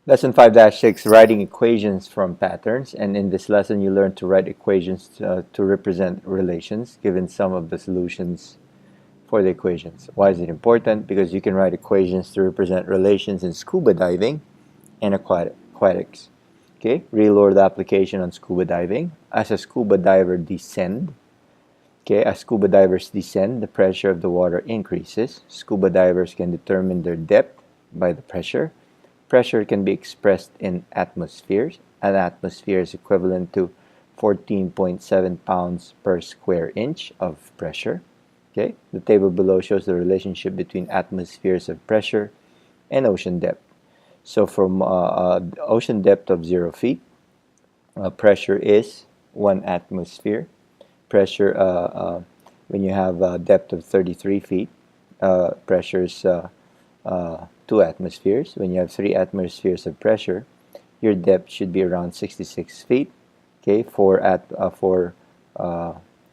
Lesson 5-6, writing equations from patterns. And in this lesson, you learn to write equations to represent relations, given some of the solutions for the equations. Why is it important? Because you can write equations to represent relations in scuba diving and aquatics. Okay, real world application on scuba diving. As a scuba diver descend, as scuba divers descend, the pressure of the water increases. Scuba divers can determine their depth by the pressure. Pressure can be expressed in atmospheres. An atmosphere is equivalent to 14.7 pounds per square inch of pressure. Okay, the table below shows the relationship between atmospheres of pressure and ocean depth. So from ocean depth of 0 feet, pressure is 1 atmosphere. Pressure, when you have a depth of 33 feet, pressure is 2 atmospheres. When you have 3 atmospheres of pressure, your depth should be around 66 feet. Okay, 4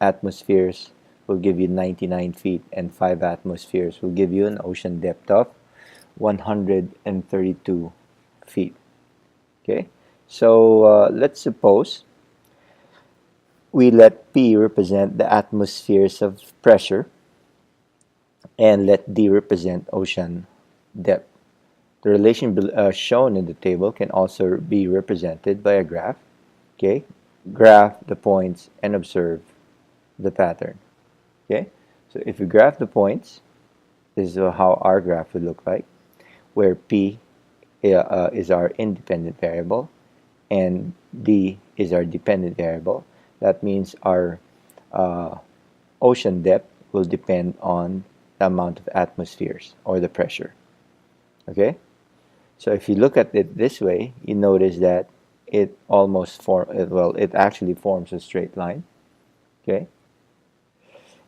atmospheres will give you 99 feet, and 5 atmospheres will give you an ocean depth of 132 feet. Okay, so let's suppose we let P represent the atmospheres of pressure and let D represent ocean depth. The relation shown in the table can also be represented by a graph. Okay, graph the points and observe the pattern. Okay, so if we graph the points, this is how our graph would look like, where P is our independent variable and D is our dependent variable. That means our ocean depth will depend on the amount of atmospheres or the pressure. Okay, so if you look at it this way, you notice that it actually forms a straight line. Okay,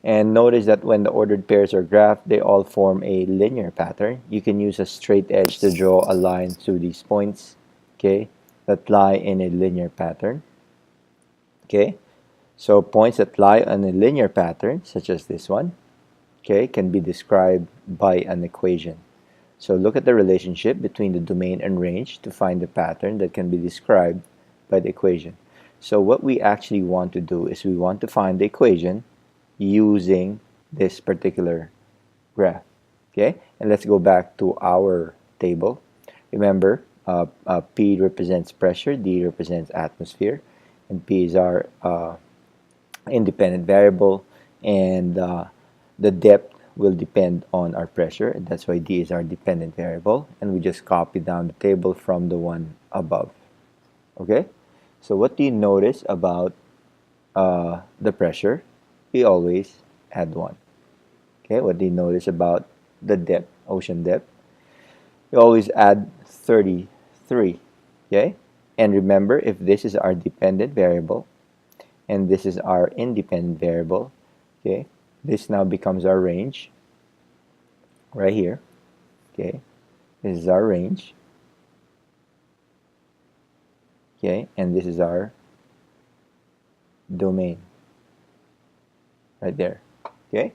and notice that when the ordered pairs are graphed, they all form a linear pattern. You can use a straight edge to draw a line through these points, okay, that lie in a linear pattern. Okay, so points that lie on a linear pattern, such as this one, okay, can be described by an equation. So look at the relationship between the domain and range to find the pattern that can be described by the equation. So what we actually want to do is we want to find the equation using this particular graph. Okay, and let's go back to our table. Remember, P represents pressure, D represents atmosphere, and P is our independent variable, and the depth will depend on our pressure, and that's why D is our dependent variable, and we just copy down the table from the one above. Okay, so what do you notice about the pressure? We always add 1. Okay, what do you notice about the depth, ocean depth? We always add 33. Okay, and remember, if this is our dependent variable and this is our independent variable, okay, this now becomes our range right here. Okay, this is our range. Okay, and this is our domain right there. Okay,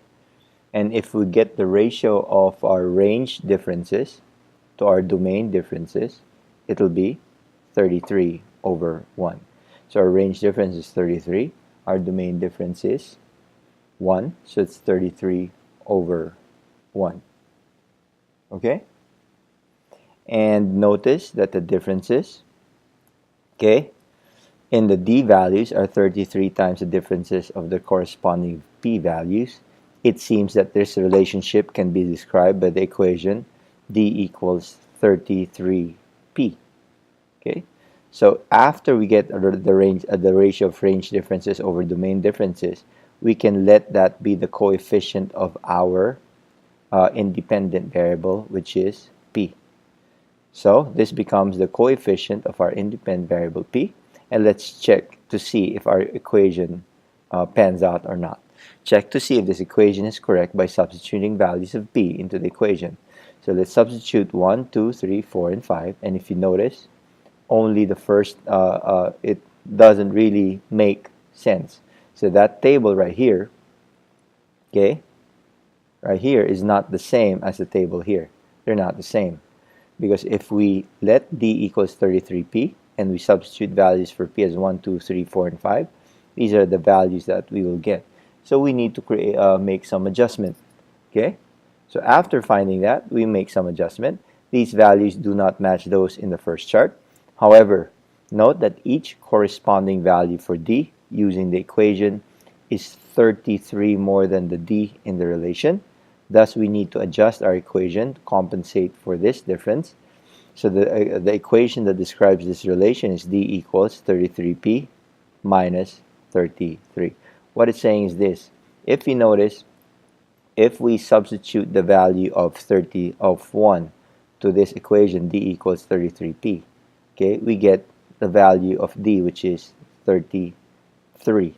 and if we get the ratio of our range differences to our domain differences, it'll be 33 over 1. So our range difference is 33, our domain difference is 1, so it's 33 over 1. Okay, and notice that the differences, okay, in the D values are 33 times the differences of the corresponding P values. It seems that this relationship can be described by the equation D equals 33P. Okay, so after we get the ratio of range differences over domain differences, we can let that be the coefficient of our independent variable, which is P. So this becomes the coefficient of our independent variable P, and let's check to see if our equation pans out or not. Check to see if this equation is correct by substituting values of P into the equation. So let's substitute 1, 2, 3, 4, and 5, and if you notice, only the first, it doesn't really make sense. So that table right here, okay, right here is not the same as the table here. They're not the same. because if we let d equals 33p and we substitute values for p as 1, 2, 3, 4, and 5, these are the values that we will get. So we need to create, make some adjustment. Okay? So after finding that, we make some adjustment. These values do not match those in the first chart. However, note that each corresponding value for d using the equation is 33 more than the d in the relation. Thus, we need to adjust our equation to compensate for this difference. So the equation that describes this relation is d equals 33p minus 33. What it's saying is this. If you notice, if we substitute the value of 1 to this equation, d equals 33p, okay, we get the value of d, which is 33.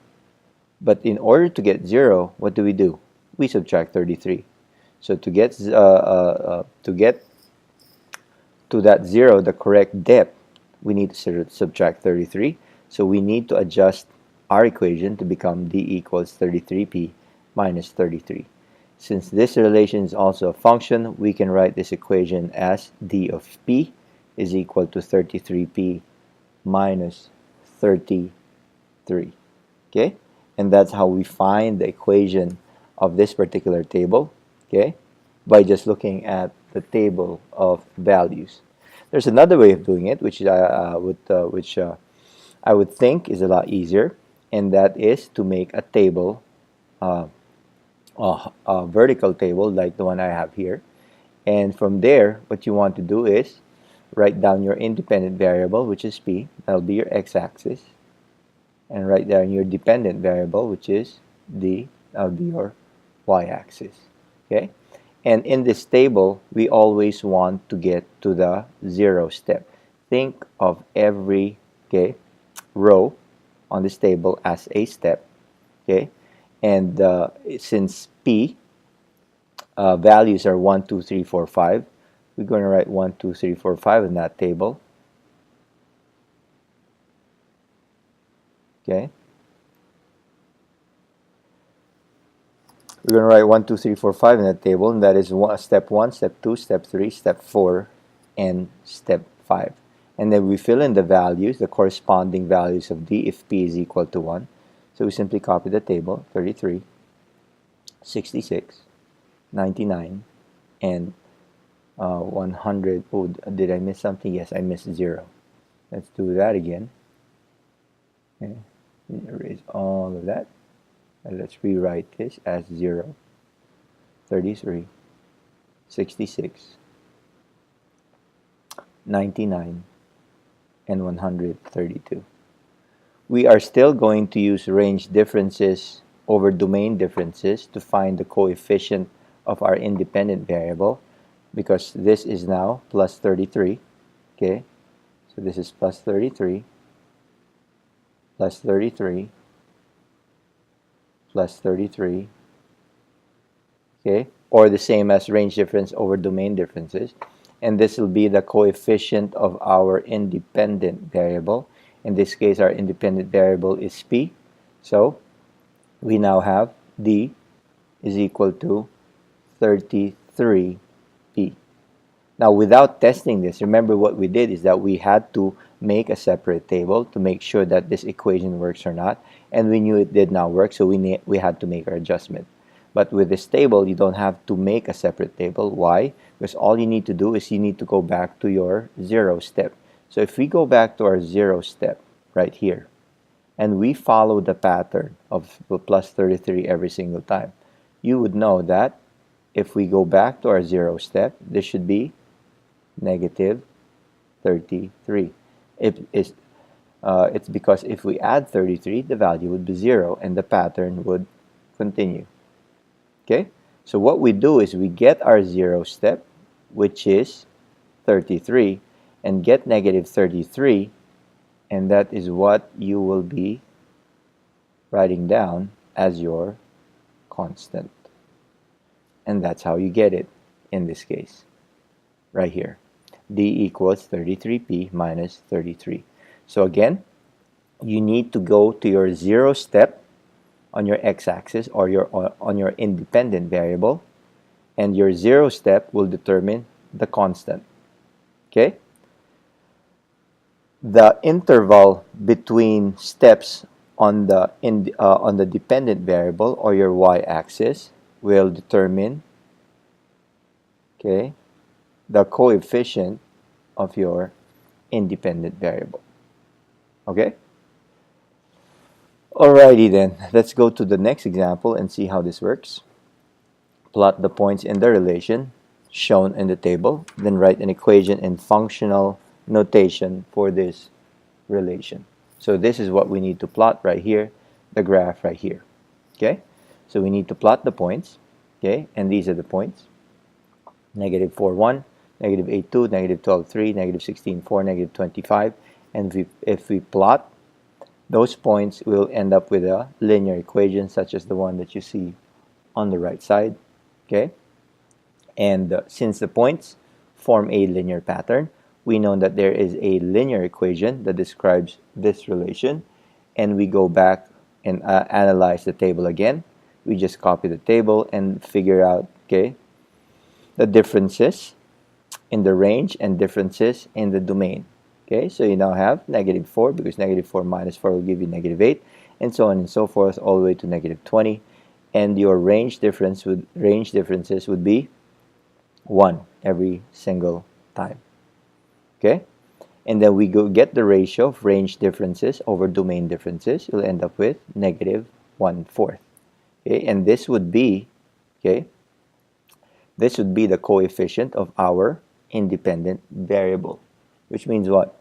But in order to get 0, what do? We subtract 33. So to get to that 0, the correct depth, we need to subtract 33. So we need to adjust our equation to become d equals 33p minus 33. Since this relation is also a function, we can write this equation as d of p is equal to 33p minus 33. Okay? And that's how we find the equation of this particular table, okay, by just looking at the table of values. There's another way of doing it, which I would think is a lot easier, and that is to make a table, a vertical table like the one I have here. And from there, what you want to do is write down your independent variable, which is p. That'll be your x-axis. And write down your dependent variable, which is d. That'll be your y-axis. Okay? And in this table, we always want to get to the 0 step. Think of every row on this table as a step. Okay? And since p values are 1, 2, 3, 4, 5, we're going to write 1, 2, 3, 4, 5 in that table. Okay? We're going to write 1, 2, 3, 4, 5 in that table, and that is step 1, step 2, step 3, step 4, and step 5. And then we fill in the values, the corresponding values of d if p is equal to 1. So we simply copy the table, 33, 66, 99, and 100. Oh, did I miss something? Yes, I missed 0. Let's do that again. Okay. Erase all of that. And let's rewrite this as 0, 33, 66, 99, and 132. We are still going to use range differences over domain differences to find the coefficient of our independent variable, because this is now plus 33. Okay, so this is plus 33, plus 33, plus 33, okay, or the same as range difference over domain differences. And this will be the coefficient of our independent variable. In this case, our independent variable is p. So we now have d is equal to 33p. Now, without testing this, remember what we did is that we had to make a separate table to make sure that this equation works or not. And we knew it did not work, so we had to make our adjustment. But with this table, you don't have to make a separate table. Why? Because all you need to do is you need to go back to your 0 step. So if we go back to our 0 step right here, and we follow the pattern of plus 33 every single time, you would know that if we go back to our 0 step, this should be negative 33. It's because if we add 33, the value would be 0, and the pattern would continue. Okay? So what we do is we get our 0 step, which is 33, and get negative 33, and that is what you will be writing down as your constant. And that's how you get it in this case, right here. D equals 33p minus 33. So again, you need to go to your 0 step on your x-axis or on your independent variable, and your 0 step will determine the constant. Okay? The interval between steps on the dependent variable or your y-axis will determine, okay, the coefficient of your independent variable. Okay? Alrighty then, let's go to the next example and see how this works. Plot the points in the relation shown in the table, then write an equation in functional notation for this relation. So this is what we need to plot right here, the graph right here. Okay? So we need to plot the points, okay? And these are the points. Negative 4, 1, negative 8, 2, negative 12, 3, negative 16, 4, negative 25. And if we plot those points, we'll end up with a linear equation such as the one that you see on the right side. Okay? And since the points form a linear pattern, we know that there is a linear equation that describes this relation. And we go back and analyze the table again. We just copy the table and figure out, okay, the differences in the range and differences in the domain. Okay, so you now have negative 4 because negative 4 minus 4 will give you negative 8, and so on and so forth all the way to negative 20. And your range differences would be 1 every single time. Okay, and then we go get the ratio of range differences over domain differences. You'll end up with negative 1/4. Okay, and this would be, okay, this would be the coefficient of our independent variable, which means what?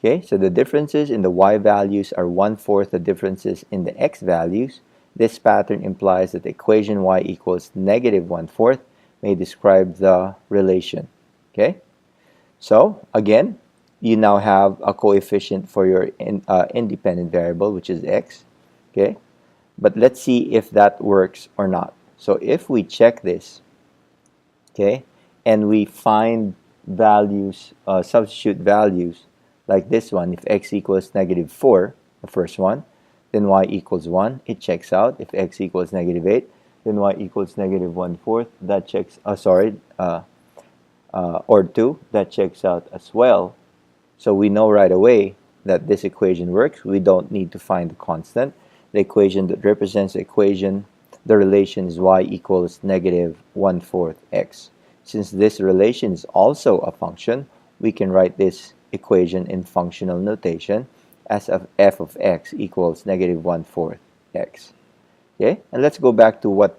Okay, so the differences in the y values are 1/4 the differences in the x values. This pattern implies that the equation y equals negative 1/4 may describe the relation. Okay, so again, you now have a coefficient for your independent variable, which is x. Okay, but let's see if that works or not. So if we check this, okay, and we find values, substitute values like this one. If x equals negative 4, the first one, then y equals 1, it checks out. If x equals negative 8, then y equals negative 1/4, that checks, or 2, that checks out as well. So we know right away that this equation works. We don't need to find the constant. The equation that represents the equation, the relation is y equals negative 1/4 x. Since this relation is also a function, we can write this equation in functional notation as f of x equals negative 1/4 x. Okay, and let's go back to what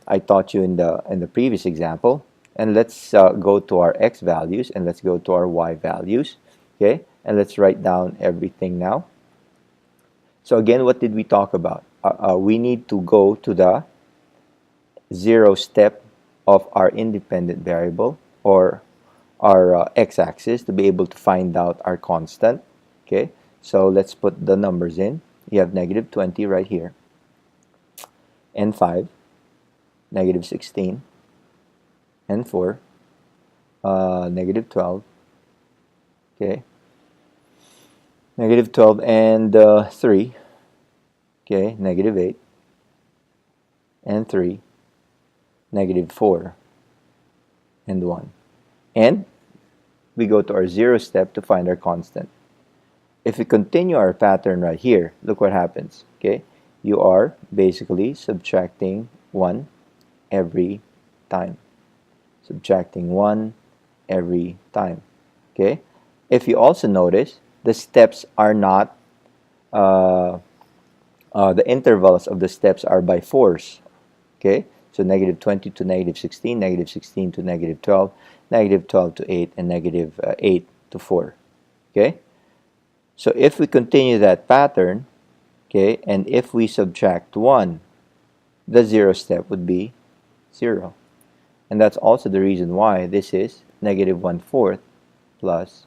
I taught you in the previous example, and let's go to our x values and let's go to our y values. Okay, and let's write down everything now. So again, what did we talk about? We need to go to the 0 step of our independent variable or our x-axis to be able to find out our constant. Okay, so let's put the numbers in. You have negative 20 right here, and 5, negative 16, and 4, negative 12, okay, negative 12 and 3, okay, negative 8, and 3, negative 4, and 1. And we go to our 0 step to find our constant. If we continue our pattern right here, look what happens. Okay, you are basically subtracting 1 every time. Subtracting 1 every time. Okay, if you also notice, the steps are not, the intervals of the steps are by 4s. Okay, so negative 20 to negative 16, negative 16 to negative 12, negative 12 to 8, and negative 8 to 4. Okay, so if we continue that pattern, okay, and if we subtract 1, the 0 step would be 0. And that's also the reason why this is negative 1/4 plus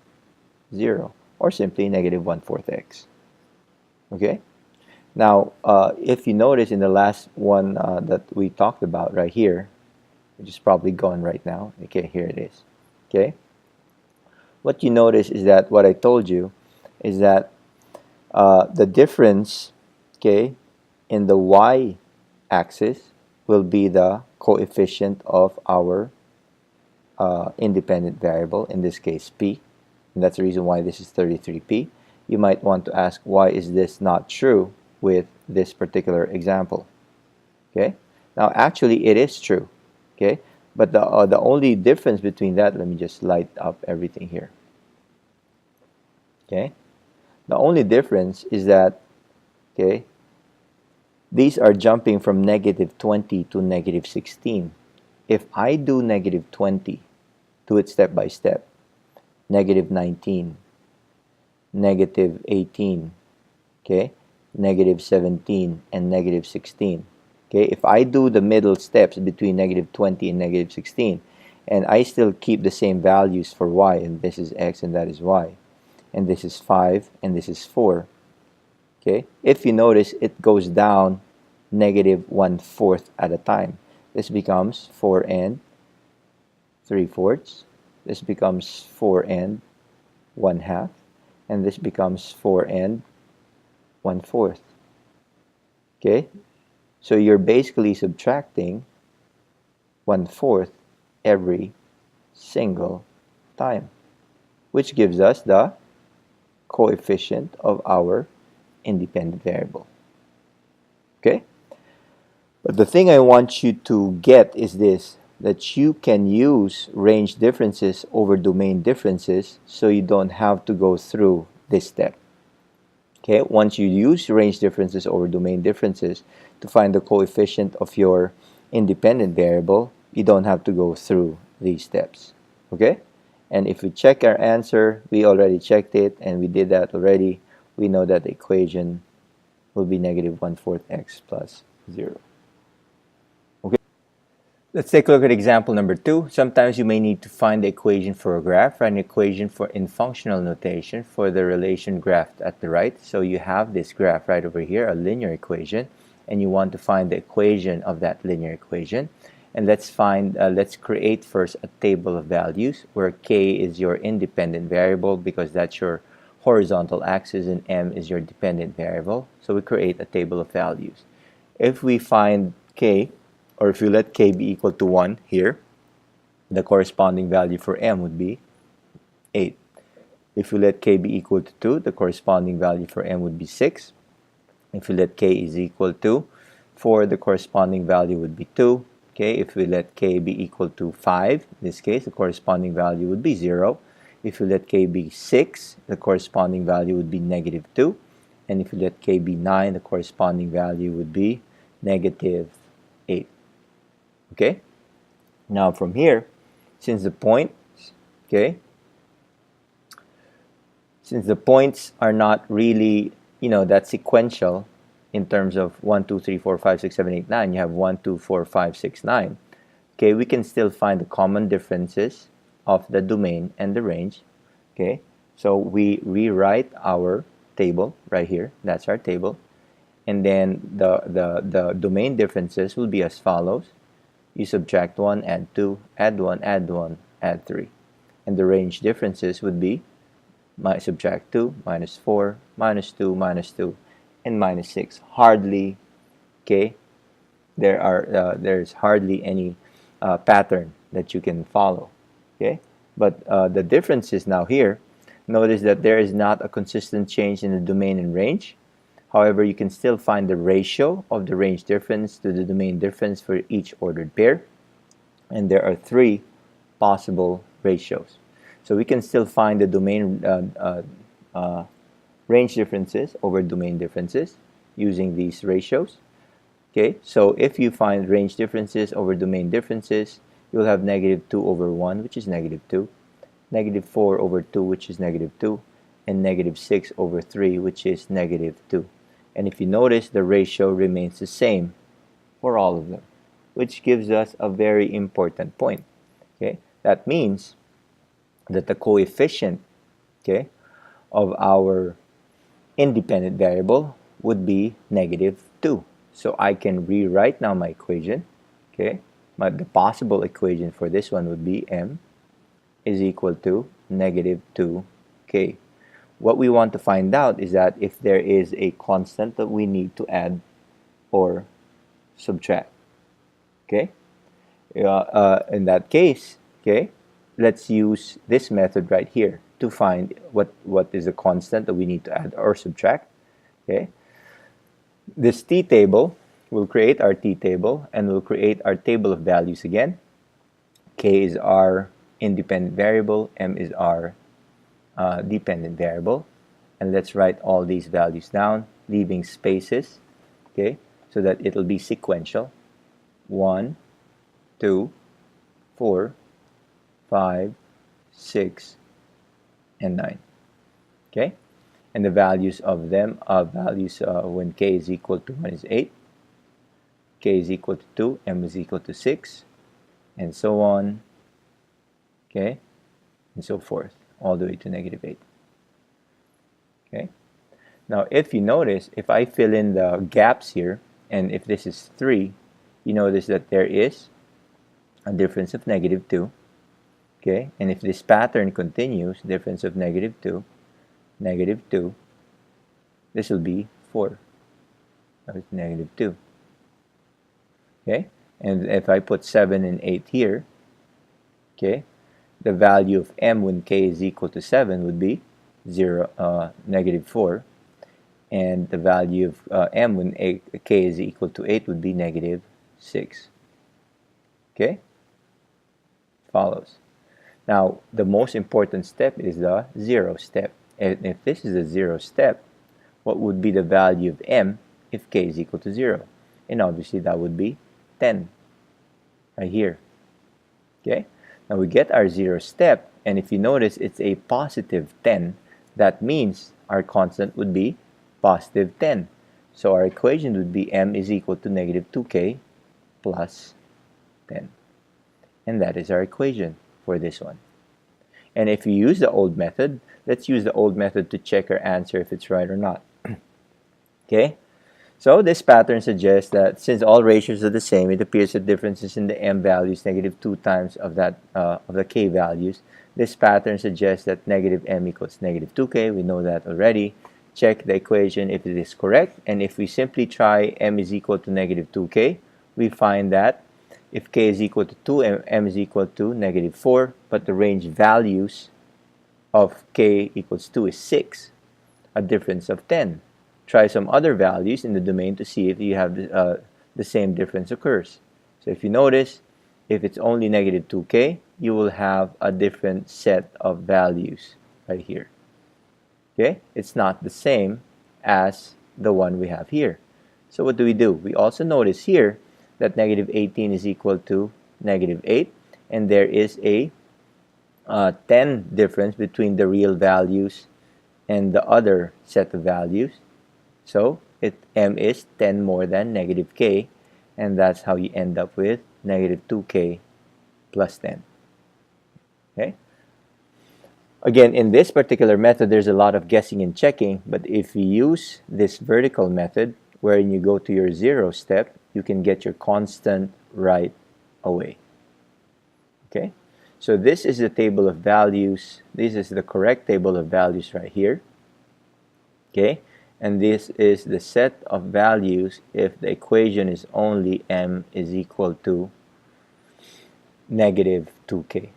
0, or simply negative 1/4 x. Okay? Now, if you notice in the last one that we talked about right here, which is probably gone right now. Okay, here it is. Okay? What you notice is that what I told you is that the difference, okay, in the y-axis will be the coefficient of our independent variable, in this case p, and that's the reason why this is 33p. You might want to ask, why is this not true with this particular example? Okay, now actually it is true. Okay, but the only difference between that, let me just light up everything here. Okay, the only difference is that, okay, these are jumping from negative 20 to negative 16. If I do negative 20, do it step by step, negative 19, negative 18, okay, negative 17, and negative 16. Okay, if I do the middle steps between negative 20 and negative 16, and I still keep the same values for y, and this is x and that is y, and this is 5 and this is 4, okay, if you notice, it goes down negative 1/4 at a time. This becomes 4 and 3/4. This becomes 4 and 1/2. And this becomes 4 and 1/4. Okay? So you're basically subtracting 1/4 every single time, which gives us the coefficient of our independent variable. Okay? But the thing I want you to get is this, that you can use range differences over domain differences, so you don't have to go through this step. Okay, once you use range differences over domain differences to find the coefficient of your independent variable, you don't have to go through these steps. Okay, and if we check our answer, we already checked it and we did that already. We know that the equation will be negative 1/4 x plus 0. Let's take a look at example number 2. Sometimes you may need to find the equation for a graph, or an equation for in functional notation for the relation graphed at the right. So you have this graph right over here, a linear equation, and you want to find the equation of that linear equation. And let's create first a table of values where k is your independent variable because that's your horizontal axis and m is your dependent variable. So we create a table of values. If we find k, or if you let k be equal to 1 here, the corresponding value for m would be 8. If you let k be equal to 2, the corresponding value for m would be 6. If you let k is equal to 4, the corresponding value would be 2. Okay, if we let k be equal to 5, in this case, the corresponding value would be 0. If you let k be 6, the corresponding value would be negative 2. And if you let k be 9, the corresponding value would be negative 8. Okay, now from here, since the points are not really, that sequential in terms of 1, 2, 3, 4, 5, 6, 7, 8, 9, you have 1, 2, 4, 5, 6, 9. Okay, we can still find the common differences of the domain and the range. Okay, so we rewrite our table right here. That's our table. And then the domain differences will be as follows. You subtract 1, add 2, add 1, add 1, add 3. And the range differences would be subtract 2, minus 4, minus 2, minus 2, and minus 6. Hardly, okay, there's hardly any pattern that you can follow. Okay, but the difference is now here. Notice that there is not a consistent change in the domain and range. However, you can still find the ratio of the range difference to the domain difference for each ordered pair. And there are 3 possible ratios. So we can still find the domain range differences over domain differences using these ratios. Okay, so if you find range differences over domain differences, you'll have negative 2 over 1, which is negative 2, negative 4 over 2, which is negative 2, and negative 6 over 3, which is negative 2. And if you notice, the ratio remains the same for all of them, which gives us a very important point. Okay, that means that the coefficient, okay, of our independent variable would be negative 2. So I can rewrite now my equation. Okay, the possible equation for this one would be m is equal to negative 2k. What we want to find out is that if there is a constant that we need to add or subtract. Okay, in that case, okay, let's use this method right here to find what is the constant that we need to add or subtract. Okay, this t table will create our t table, and we'll create our table of values again. K is our independent variable, m is our dependent variable, and let's write all these values down, leaving spaces, okay, so that it'll be sequential. 1, 2, 4, 5, 6, and 9. Okay, and the values of them are values when k is equal to 1 is 8, k is equal to 2, m is equal to 6, and so on, okay, and so forth, all the way to -8. Okay, now if you notice, if I fill in the gaps here, and if this is 3, you notice that there is a difference of -2. Okay, and if this pattern continues, difference of -2, -2, this will be 4. That is -2. Okay, and if I put 7 and 8 here, okay, the value of m when k is equal to 7 would be -4, and the value of m when k is equal to 8 would be -6. Okay, follows. Now, the most important step is the 0 step. And if this is the 0 step, what would be the value of m if k is equal to 0? And obviously that would be 10, right here. Okay, now we get our 0 step, and if you notice, it's a positive 10. That means our constant would be positive 10. So our equation would be m is equal to -2k plus 10. And that is our equation for this one. And if you use the old method, let's use the old method to check our answer if it's right or not. Okay, so this pattern suggests that since all ratios are the same, it appears that differences in the m values -2 times of that of the k values. This pattern suggests that -m equals -2k. We know that already. Check the equation if it is correct, and if we simply try m is equal to -2k, we find that if k is equal to 2, m is equal to -4, but the range values of k equals 2 is 6, a difference of 10. Try some other values in the domain to see if you have the same difference occurs. So if you notice, if it's only -2k, you will have a different set of values right here. Okay, it's not the same as the one we have here. So what do? We also notice here that -18 is equal to -8, and there is a 10 difference between the real values and the other set of values. So m is 10 more than -k, and that's how you end up with -2k plus 10. Okay. Again, in this particular method, there's a lot of guessing and checking, but if you use this vertical method, wherein you go to your 0 step, you can get your constant right away. Okay, so this is the table of values. This is the correct table of values right here. Okay, and this is the set of values if the equation is only m is equal to -2k.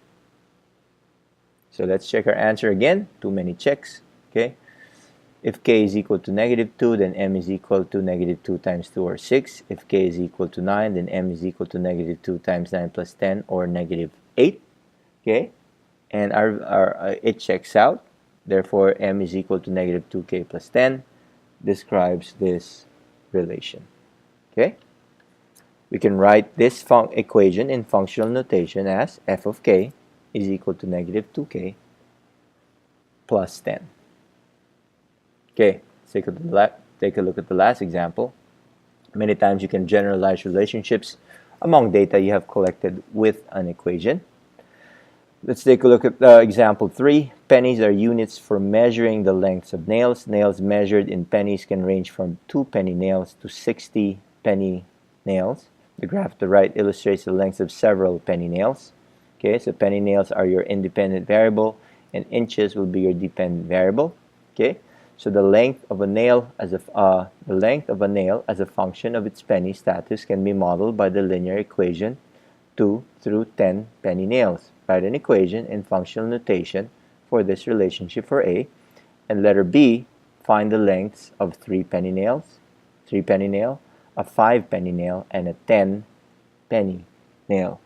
So let's check our answer again. Too many checks. Okay, if k is equal to -2, then m is equal to -2 times 2, or 6. If k is equal to 9, then m is equal to -2 times 9 plus 10, or -8. Okay, and it checks out. Therefore, m is equal to -2k plus 10 describes this relation. Okay, we can write this equation in functional notation as f of k is equal to -2k plus 10. Okay, take a look at the last example. Many times you can generalize relationships among data you have collected with an equation. Let's take a look at example 3. Pennies are units for measuring the lengths of nails. Nails measured in pennies can range from 2 penny nails to 60 penny nails. The graph to the right illustrates the lengths of several penny nails. Okay, so penny nails are your independent variable, and inches will be your dependent variable. Okay, so the length of a nail as a function of its penny status can be modeled by the linear equation 2 through 10 penny nails. Write an equation in functional notation for this relationship for A. And letter B, find the lengths of 3 penny nails, 3 penny nail, a 5 penny nail, and a 10 penny nail.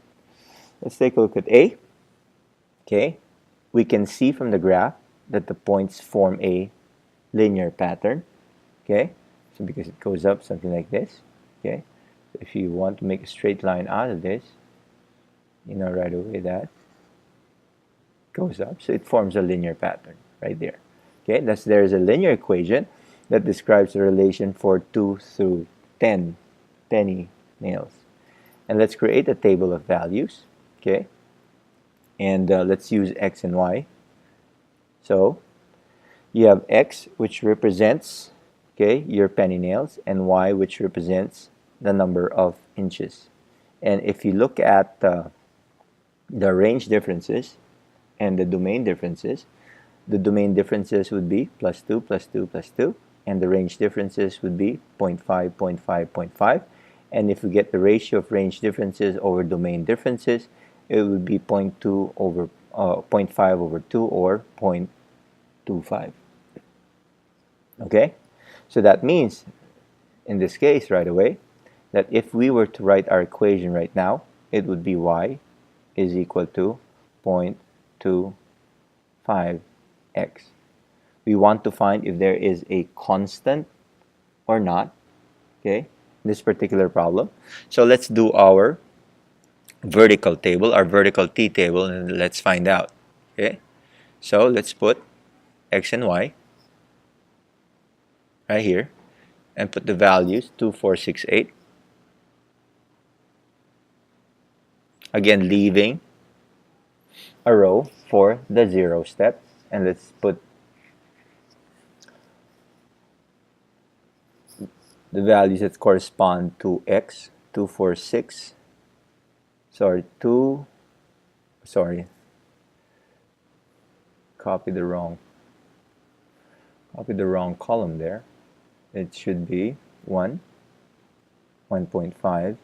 Let's take a look at A. Okay, we can see from the graph that the points form a linear pattern. Okay, so because it goes up something like this. Okay, so if you want to make a straight line out of this, you know right away that goes up, so it forms a linear pattern right there. Okay, there's a linear equation that describes the relation for 2 through 10 penny nails. And let's create a table of values. Okay, and let's use x and y. So you have x, which represents, okay, your penny nails, and y, which represents the number of inches. And if you look at the range differences and the domain differences would be plus 2, plus 2, plus 2, and the range differences would be 0.5, 0.5, 0.5. And if we get the ratio of range differences over domain differences, it would be 0.2 over 0.5 over 2, or 0.25. Okay, so that means in this case right away that if we were to write our equation right now, it would be y is equal to 0.25x. We want to find if there is a constant or not, okay, in this particular problem. So let's do our vertical table, our vertical t table, and let's find out. Okay, so let's put x and y right here and put the values 2, 4, 6, 8. Again, leaving a row for the 0 step, and let's put the values that correspond to x. 2, 4, 6. Sorry, copied the wrong column there. It should be 1, 1.5,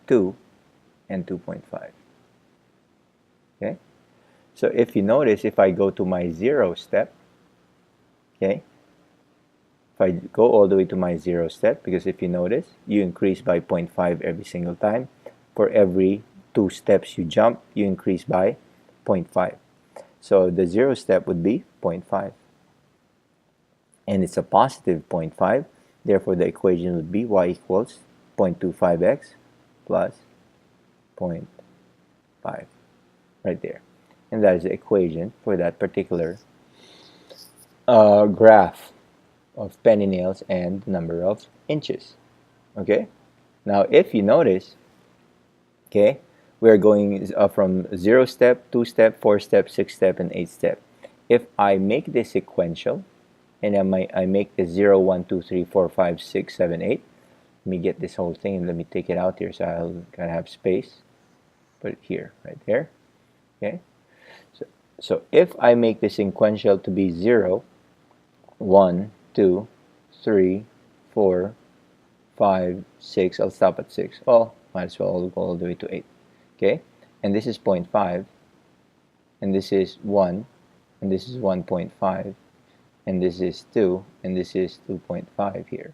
2, and 2.5. Okay, so if you notice, if I go to my 0 step, okay, if I go all the way to my 0 step, because if you notice, you increase by 0.5 every single time. For every 2 steps you jump, you increase by 0.5. So the 0 step would be 0.5. And it's a positive 0.5. Therefore, the equation would be y equals 0.25x plus 0.5. Right there. And that is the equation for that particular graph of penny nails and number of inches. Okay? Now, if you notice, okay, we're going from 0 step, 2 step, 4 step, 6 step, and 8 step. If I make this sequential, and I make the 0, 1, 2, 3, 4, 5, 6, 7, 8. Let me get this whole thing and let me take it out here so I'll kind of have space. Put it here, right there. Okay. So if I make the sequential to be 0, 1, 2, 3, 4, 5, 6. I'll stop at 6. Well, might as well go all the way to 8. Okay. And this is 0.5. And this is 1. And this is 1.5. And this is 2, and this is 2.5 here.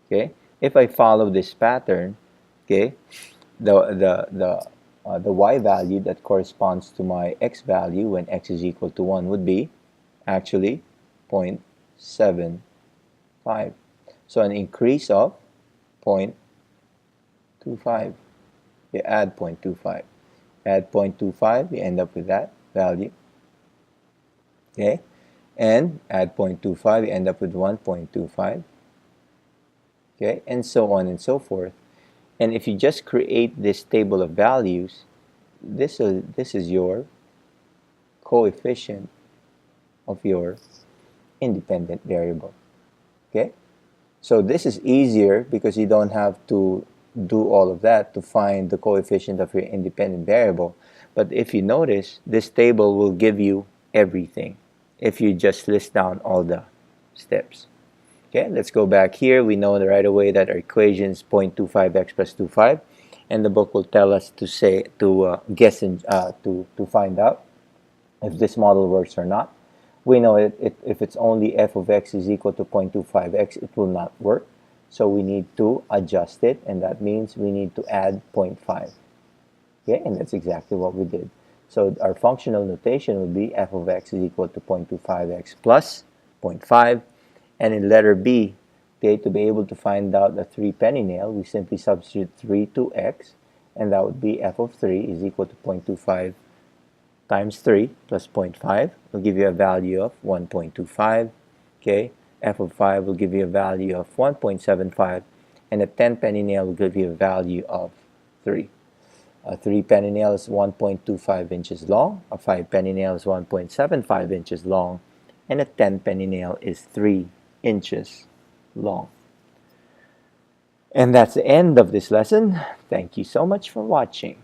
Okay, if I follow this pattern, okay, the y value that corresponds to my x value when x is equal to 1 would be actually 0.75. So an increase of 0.25. You add 0.25. Add 0.25, you end up with that value. Okay. And add 0.25, you end up with 1.25. Okay, and so on and so forth. And if you just create this table of values, this is your coefficient of your independent variable. Okay, so this is easier because you don't have to do all of that to find the coefficient of your independent variable. But if you notice, this table will give you everything if you just list down all the steps. Okay, let's go back here. We know right away that our equation is 0.25x plus 25. and the book will tell us to guess and to find out if this model works or not. We know if it's only f of x is equal to 0.25x, it will not work. So we need to adjust it, and that means we need to add 0.5. Okay, and that's exactly what we did. So our functional notation would be f of x is equal to 0.25x plus 0.5. And in letter B, okay, to be able to find out the 3 penny nail, we simply substitute 3 to x, and that would be f of 3 is equal to 0.25 times 3 plus 0.5 will give you a value of 1.25. Okay, f of 5 will give you a value of 1.75, and a 10 penny nail will give you a value of 3. A 3 penny nail is 1.25 inches long, a 5 penny nail is 1.75 inches long, and a 10 penny nail is 3 inches long. And that's the end of this lesson. Thank you so much for watching.